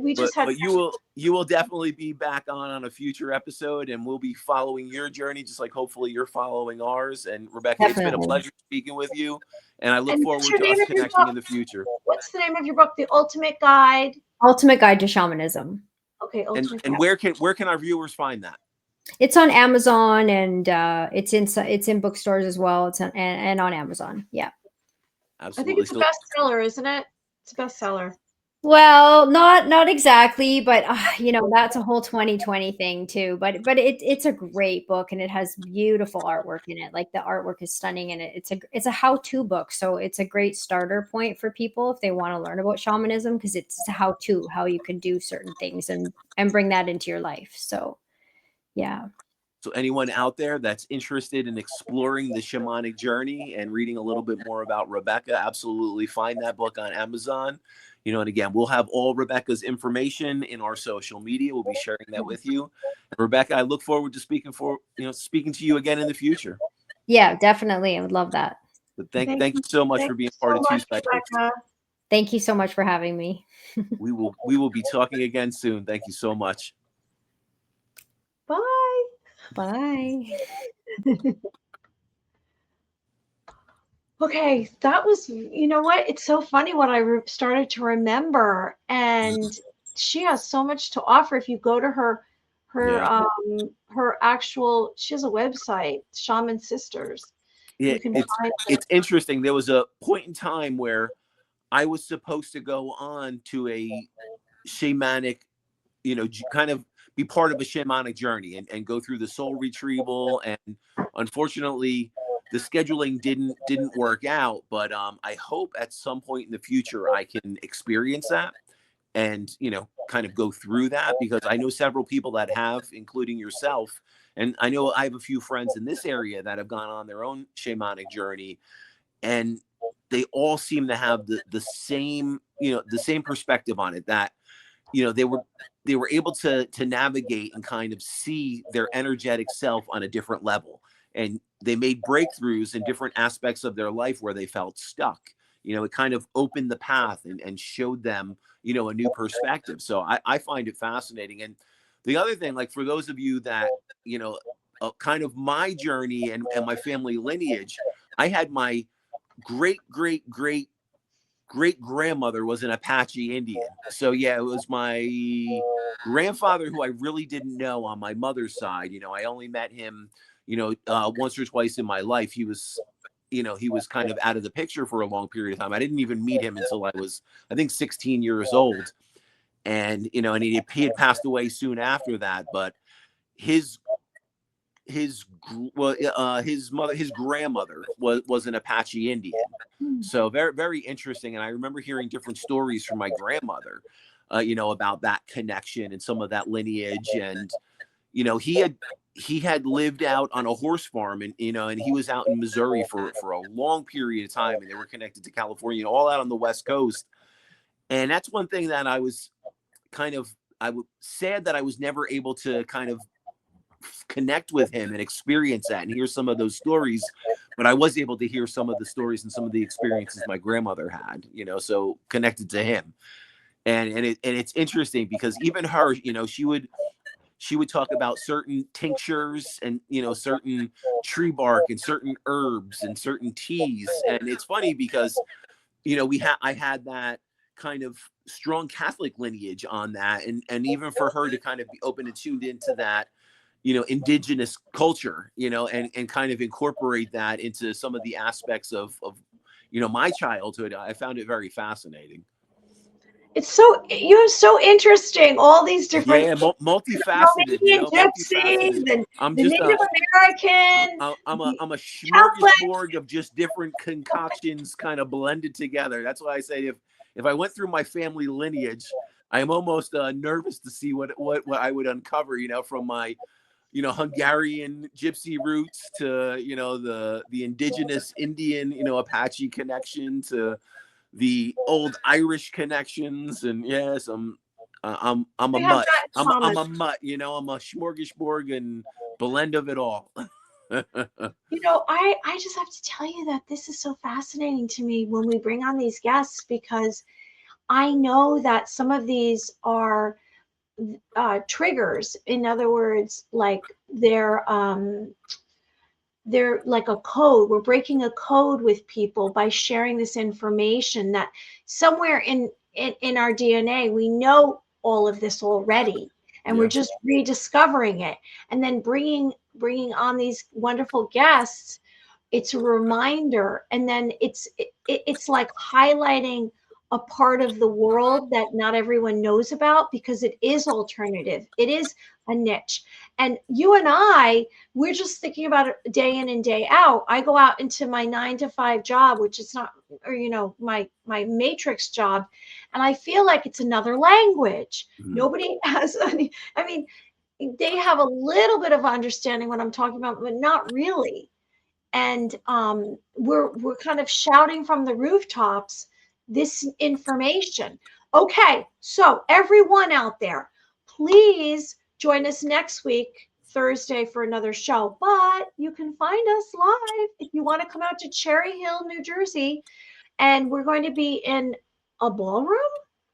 we just had. but you will definitely be back on a future episode, and we'll be following your journey, just like hopefully you're following ours. And Rebecca, it's been a Definitely. pleasure speaking with you, and I look And forward what's your to name us of your connecting book? in the future. What's the name of your book? The Ultimate Guide. Ultimate Guide to Shamanism. Okay, Ultimate And Guide. where can our viewers find that? It's on Amazon, and it's in bookstores as well. It's and on Amazon. Yeah. I Absolutely. think it's a bestseller, isn't it? It's a bestseller. Well, not exactly, but you know, that's a whole 2020 thing too. But it's a great book, and it has beautiful artwork in it. Like the artwork is stunning, and it's a how-to book. So it's a great starter point for people if they want to learn about shamanism, because it's a how-to, how you can do certain things and bring that into your life. So yeah. So anyone out there that's interested in exploring the shamanic journey and reading a little bit more about Rebecca, absolutely find that book on Amazon. You know, and again, we'll have all Rebecca's information in our social media. We'll be sharing that with you. And Rebecca, I look forward to speaking to you again in the future. Yeah, definitely. I would love that. But thank you so much for being part of Two Psychics. Thank you so much for having me. We will be talking again soon. Thank you so much. Bye. Bye. Okay, that was, you know what? It's so funny what I started to remember, and she has so much to offer. If you go to her actual, she has a website, Shaman Sisters. Yeah, You can find it's interesting. There was a point in time where I was supposed to go on to a shamanic, kind of be part of a shamanic journey and go through the soul retrieval. And unfortunately, the scheduling didn't work out. But I hope at some point in the future I can experience that and kind of go through that, because I know several people that have, including yourself. And I know I have a few friends in this area that have gone on their own shamanic journey, and they all seem to have the same, the same perspective on it, that they were able to navigate and kind of see their energetic self on a different level, and they made breakthroughs in different aspects of their life where they felt stuck. It kind of opened the path and showed them a new perspective. So I find it fascinating. And the other thing, like for those of you that kind of my journey and my family lineage, I had my great grandmother was an Apache Indian. So yeah, it was my grandfather, who I really didn't know on my mother's side. I only met him, once or twice in my life. He was kind of out of the picture for a long period of time. I didn't even meet him until I was, I think, 16 years old. And, and he had passed away soon after that. But his grandmother was an Apache Indian. So very, very interesting. And I remember hearing different stories from my grandmother, about that connection and some of that lineage. And, he had lived out on a horse farm, and, and he was out in Missouri for a long period of time, and they were connected to California, all out on the West Coast. And that's one thing that I was sad that I was never able to kind of connect with him and experience that and hear some of those stories. But I was able to hear some of the stories and some of the experiences my grandmother had, so connected to him. And it's interesting because even her, she would talk about certain tinctures and, certain tree bark and certain herbs and certain teas. And it's funny because, I had that kind of strong Catholic lineage on that. And even for her to kind of be open and tuned into that, indigenous culture, and kind of incorporate that into some of the aspects of my childhood, I found it very fascinating. You're so interesting. All these different, multifaceted, gypsies, and I'm the just Native American. I'm a smorgasbord of just different concoctions kind of blended together. That's why I say if I went through my family lineage, I am almost nervous to see what I would uncover, from my Hungarian gypsy roots to the indigenous Indian Apache connection to the old Irish connections. And yes, I'm a We have mutt. that in I'm common. a mutt. You know, I'm a smorgasbord and blend of it all. You know, I just have to tell you that this is so fascinating to me when we bring on these guests, because I know that some of these are triggers. In other words, like they're like a code. We're breaking a code with people by sharing this information that somewhere in our DNA, we know all of this already, and we're Yeah. just rediscovering it, and then bringing on these wonderful guests. It's a reminder, and then it's like highlighting a part of the world that not everyone knows about, because it is alternative, it is a niche. And you and we're just thinking about it day in and day out. I go out into my 9 to 5 job, which is not, or my matrix job, and I feel like it's another language. Nobody has any, I mean, they have a little bit of understanding what I'm talking about, but not really. And we're kind of shouting from the rooftops this information. Okay, so everyone out there, please join us next week, Thursday, for another show. But you can find us live if you want to come out to Cherry Hill, New Jersey, and we're going to be in a ballroom.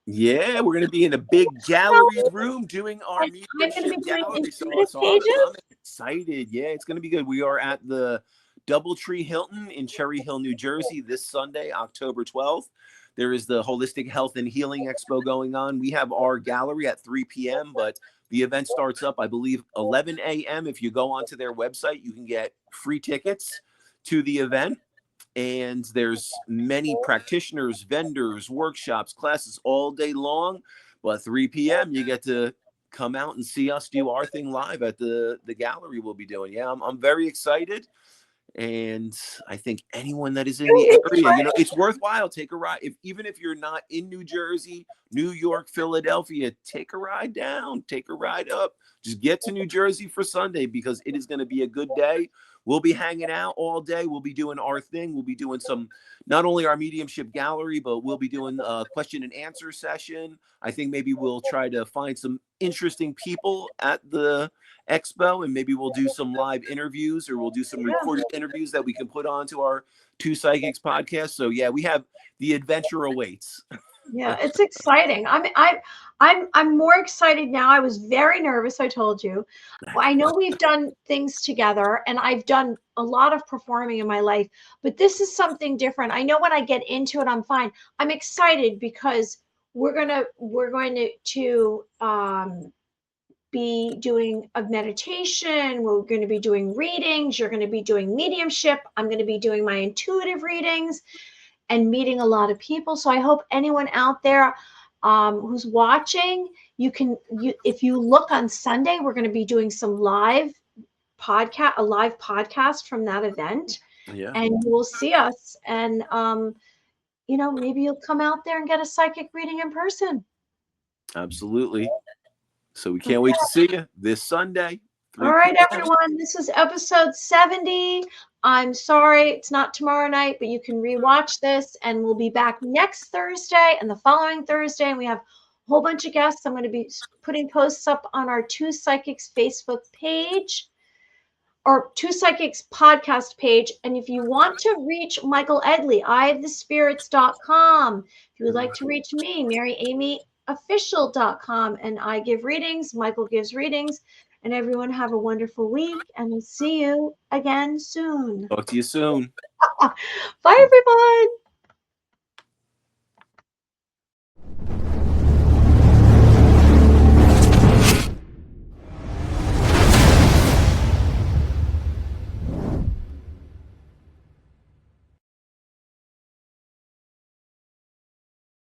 Yeah, we're going to be in a big gallery room doing our And I'm going to mediumship be doing gallery. intuitive So I'm pages. excited. Yeah, it's going to be good. We are at the Doubletree Hilton in Cherry Hill, New Jersey this Sunday, October 12th. There is the Holistic Health and Healing Expo going on. We have our gallery at 3 p.m., but the event starts up, I believe, 11 a.m. If you go onto their website, you can get free tickets to the event. And there's many practitioners, vendors, workshops, classes all day long. But 3 p.m. you get to come out and see us do our thing live at the gallery we'll be doing. Yeah, I'm very excited. And I think anyone that is in the area, it's worthwhile. Take a ride. Even if you're not in New Jersey, New York, Philadelphia, take a ride down, take a ride up. Just get to New Jersey for Sunday, because it is going to be a good day. We'll be hanging out all day. We'll be doing our thing. We'll be doing not only our mediumship gallery, but we'll be doing a question and answer session. I think maybe we'll try to find some interesting people at the expo, and maybe we'll do some live interviews, or we'll do some recorded interviews that we can put onto our Two Psychics podcast. So yeah, we have the adventure awaits. Yeah, it's exciting. I'm more excited now. I was very nervous, I told you. I know we've done things together, and I've done a lot of performing in my life, but this is something different. I know when I get into it, I'm fine. I'm excited because we're going to be doing a meditation. We're going to be doing readings. You're going to be doing mediumship. I'm going to be doing my intuitive readings and meeting a lot of people. So I hope anyone out there who's watching, if you look on Sunday, we're going to be doing some a live podcast from that event. Yeah. And you will see us. And, maybe you'll come out there and get a psychic reading in person. Absolutely. So we can't wait to see you this Sunday. All right, everyone. This is episode 70. I'm sorry it's not tomorrow night, but you can rewatch this, and we'll be back next Thursday and the following Thursday. And we have a whole bunch of guests. I'm going to be putting posts up on our Two Psychics Facebook page, or Two Psychics podcast page. And if you want to reach Michael Edley, eyeofthespirits.com. If you would like to reach me, MaryAmyOfficial.com. And I give readings. Michael gives readings. And everyone have a wonderful week, and we'll see you again soon. Talk to you soon. Bye, everyone.